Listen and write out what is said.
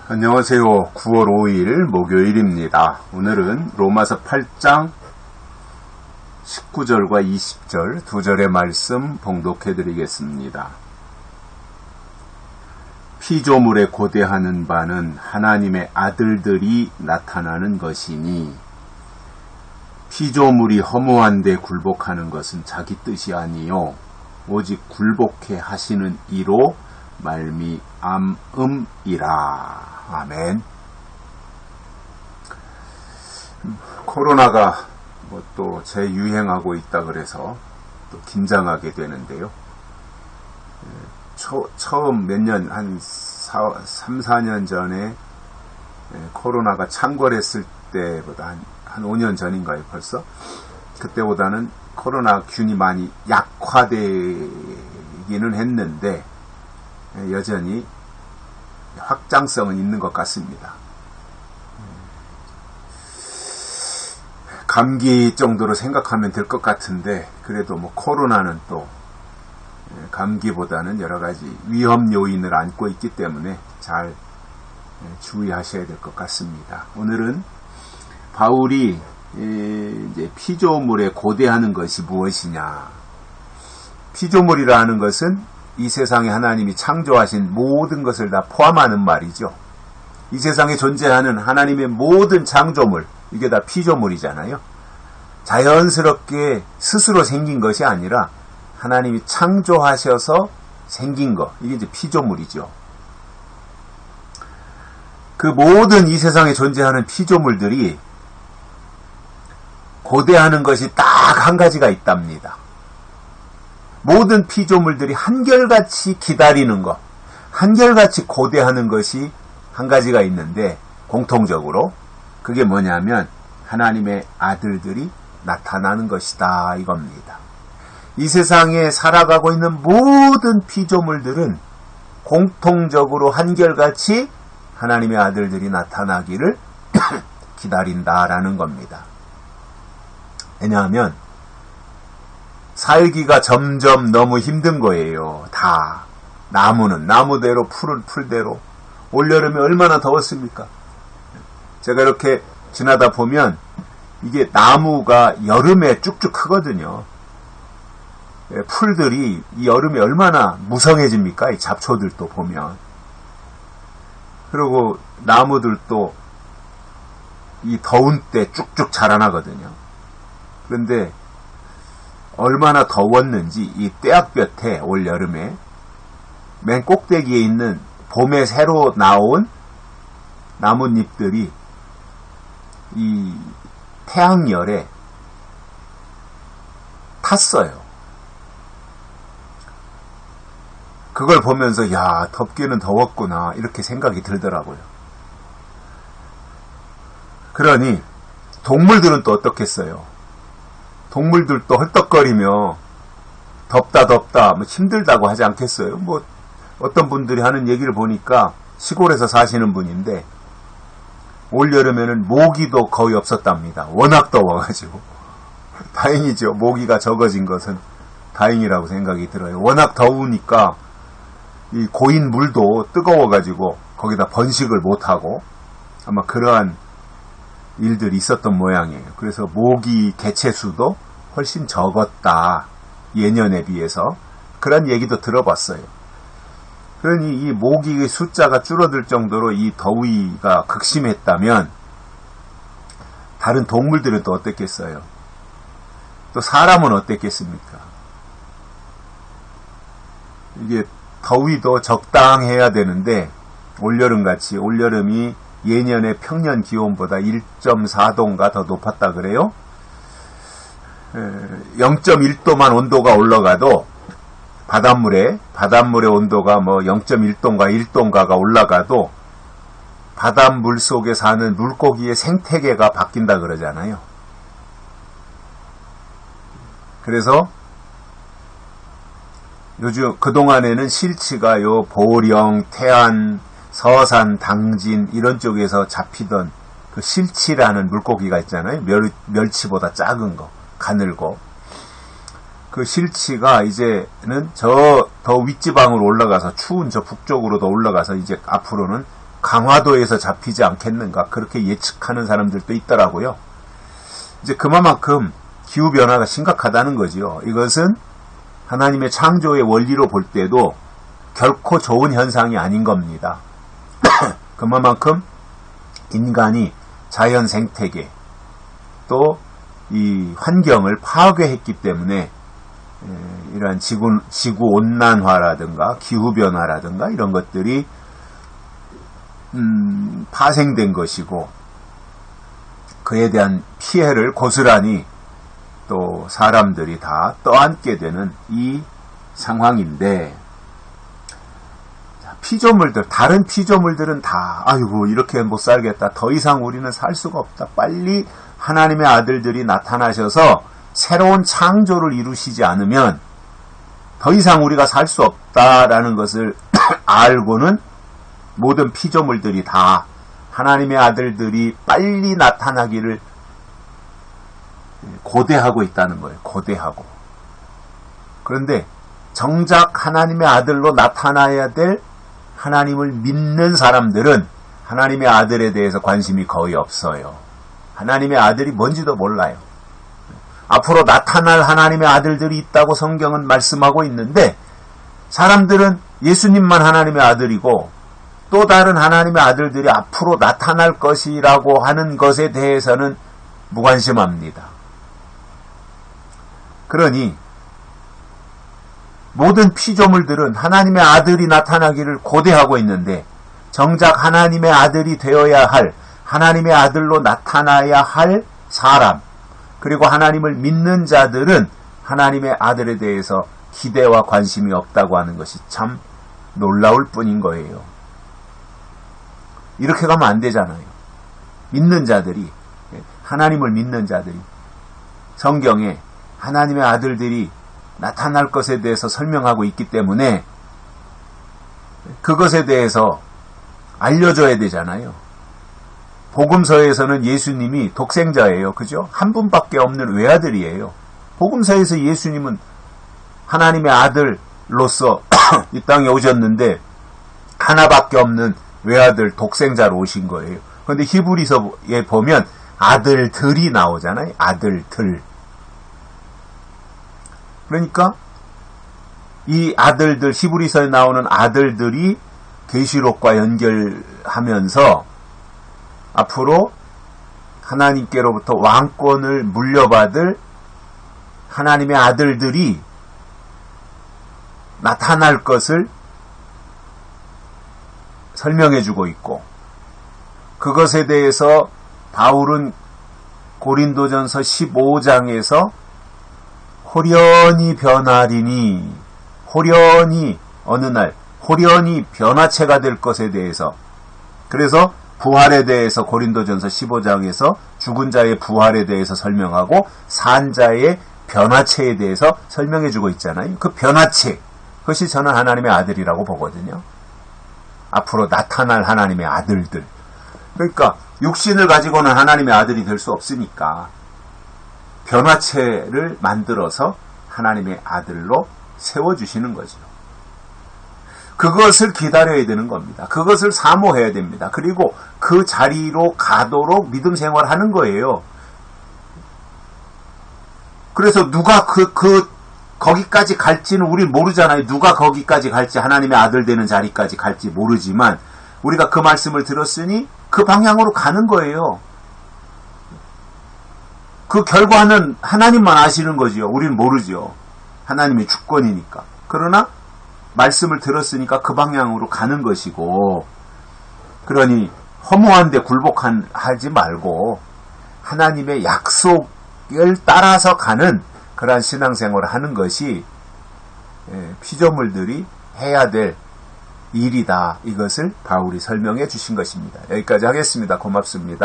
안녕하세요. 9월 5일 목요일입니다. 오늘은 로마서 8장 19절과 20절 두 절의 말씀 봉독해 드리겠습니다. 피조물에 고대하는 바는 하나님의 아들들이 나타나는 것이니 피조물이 허무한 데 굴복하는 것은 자기 뜻이 아니요 오직 굴복해 하시는 이로 말미암음이라. 아멘. 코로나가 또 재유행하고 있다 그래서 또 긴장하게 되는데요. 처음 몇 년, 한 3, 4년 전에 코로나가 창궐했을 때보다 한 5년 전인가요, 벌써? 그때보다는 코로나 균이 많이 약화되기는 했는데 여전히 확장성은 있는 것 같습니다. 감기 정도로 생각하면 될 것 같은데 그래도 코로나는 또 감기보다는 여러 가지 위험 요인을 안고 있기 때문에 잘 주의하셔야 될 것 같습니다. 오늘은 바울이 이제 피조물에 고대하는 것이 무엇이냐. 피조물이라 하는 것은 이 세상에 하나님이 창조하신 모든 것을 다 포함하는 말이죠. 이 세상에 존재하는 하나님의 모든 창조물, 이게 다 피조물이잖아요. 자연스럽게 스스로 생긴 것이 아니라 하나님이 창조하셔서 생긴 것, 이게 이제 피조물이죠. 그 모든 이 세상에 존재하는 피조물들이 고대하는 것이 딱 한 가지가 있답니다. 모든 피조물들이 한결같이 기다리는 것, 한결같이 고대하는 것이 한 가지가 있는데 공통적으로 그게 뭐냐면 하나님의 아들들이 나타나는 것이다 이겁니다. 이 세상에 살아가고 있는 모든 피조물들은 공통적으로 한결같이 하나님의 아들들이 나타나기를 기다린다라는 겁니다. 왜냐하면 살기가 점점 너무 힘든 거예요. 다. 나무는 나무대로, 풀은 풀대로. 올여름에 얼마나 더웠습니까? 제가 이렇게 지나다 보면 이게 나무가 여름에 쭉쭉 크거든요. 풀들이 이 여름에 얼마나 무성해집니까? 이 잡초들도 보면. 그리고 나무들도 이 더운 때 쭉쭉 자라나거든요. 그런데 얼마나 더웠는지 이 떼약볕에 올 여름에 맨 꼭대기에 있는 봄에 새로 나온 나뭇잎들이 이 태양열에 탔어요. 그걸 보면서 야, 덥기는 더웠구나 이렇게 생각이 들더라고요. 그러니 동물들은 또 어떻겠어요? 동물들도 헐떡거리며 덥다 힘들다고 하지 않겠어요? 어떤 분들이 하는 얘기를 보니까 시골에서 사시는 분인데 올여름에는 모기도 거의 없었답니다. 워낙 더워가지고. 다행이죠. 모기가 적어진 것은 다행이라고 생각이 들어요. 워낙 더우니까 이 고인 물도 뜨거워가지고 거기다 번식을 못하고 아마 그러한 일들이 있었던 모양이에요. 그래서 모기 개체수도 훨씬 적었다. 예년에 비해서. 그런 얘기도 들어봤어요. 그러니 이 모기의 숫자가 줄어들 정도로 이 더위가 극심했다면 다른 동물들은 또 어땠겠어요? 또 사람은 어땠겠습니까? 이게 더위도 적당해야 되는데 올여름같이 올여름이 예년의 평년 기온보다 1.4도인가 더 높았다 그래요? 0.1도만 온도가 올라가도 바닷물의 온도가 0.1도인가 1도인가가 올라가도 바닷물 속에 사는 물고기의 생태계가 바뀐다 그러잖아요. 그래서 요즘 그동안에는 실치가 보령, 태안, 서산, 당진 이런 쪽에서 잡히던 그 실치라는 물고기가 있잖아요. 멸치보다 작은 거, 가늘고. 그 실치가 이제는 저 더 윗지방으로 올라가서 추운 저 북쪽으로 더 올라가서 이제 앞으로는 강화도에서 잡히지 않겠는가 그렇게 예측하는 사람들도 있더라고요. 이제 그만큼 기후변화가 심각하다는 거지요. 이것은 하나님의 창조의 원리로 볼 때도 결코 좋은 현상이 아닌 겁니다. 그만큼 인간이 자연 생태계 또 이 환경을 파괴했기 때문에 이러한 지구 온난화라든가 기후변화라든가 이런 것들이 파생된 것이고 그에 대한 피해를 고스란히 또 사람들이 다 떠안게 되는 이 상황인데, 피조물들, 다른 피조물들은 다 아이고 이렇게 못 살겠다, 더 이상 우리는 살 수가 없다, 빨리 하나님의 아들들이 나타나셔서 새로운 창조를 이루시지 않으면 더 이상 우리가 살 수 없다라는 것을 알고는 모든 피조물들이 다 하나님의 아들들이 빨리 나타나기를 고대하고 있다는 거예요. 고대하고. 그런데 정작 하나님의 아들로 나타나야 될 하나님을 믿는 사람들은 하나님의 아들에 대해서 관심이 거의 없어요. 하나님의 아들이 뭔지도 몰라요. 앞으로 나타날 하나님의 아들들이 있다고 성경은 말씀하고 있는데, 사람들은 예수님만 하나님의 아들이고 또 다른 하나님의 아들들이 앞으로 나타날 것이라고 하는 것에 대해서는 무관심합니다. 그러니 모든 피조물들은 하나님의 아들이 나타나기를 고대하고 있는데, 정작 하나님의 아들이 되어야 할, 하나님의 아들로 나타나야 할 사람, 그리고 하나님을 믿는 자들은 하나님의 아들에 대해서 기대와 관심이 없다고 하는 것이 참 놀라울 뿐인 거예요. 이렇게 가면 안 되잖아요. 믿는 자들이, 하나님을 믿는 자들이 성경에 하나님의 아들들이 나타날 것에 대해서 설명하고 있기 때문에 그것에 대해서 알려줘야 되잖아요. 복음서에서는 예수님이 독생자예요. 그죠? 한 분밖에 없는 외아들이에요. 복음서에서 예수님은 하나님의 아들로서 이 땅에 오셨는데 하나밖에 없는 외아들 독생자로 오신 거예요. 그런데 히브리서에 보면 아들들이 나오잖아요. 아들들. 그러니까 이 아들들, 히브리서에 나오는 아들들이 계시록과 연결하면서 앞으로 하나님께로부터 왕권을 물려받을 하나님의 아들들이 나타날 것을 설명해주고 있고, 그것에 대해서 바울은 고린도전서 15장에서 호련히 변하리니, 호련히 어느 날 호련히 변화체가 될 것에 대해서, 그래서 부활에 대해서 고린도전서 15장에서 죽은 자의 부활에 대해서 설명하고 산 자의 변화체에 대해서 설명해주고 있잖아요. 그 변화체, 그것이 저는 하나님의 아들이라고 보거든요. 앞으로 나타날 하나님의 아들들. 그러니까 육신을 가지고는 하나님의 아들이 될 수 없으니까 변화체를 만들어서 하나님의 아들로 세워주시는 거죠. 그것을 기다려야 되는 겁니다. 그것을 사모해야 됩니다. 그리고 그 자리로 가도록 믿음 생활하는 거예요. 그래서 누가 거기까지 갈지는 우리 모르잖아요. 누가 거기까지 갈지, 하나님의 아들 되는 자리까지 갈지 모르지만 우리가 그 말씀을 들었으니 그 방향으로 가는 거예요. 그 결과는 하나님만 아시는 거지요. 우리는 모르죠. 하나님의 주권이니까. 그러나 말씀을 들었으니까 그 방향으로 가는 것이고, 그러니 허무한데 굴복하지 말고 하나님의 약속을 따라서 가는 그러한 신앙생활을 하는 것이 피조물들이 해야 될 일이다. 이것을 바울이 설명해 주신 것입니다. 여기까지 하겠습니다. 고맙습니다.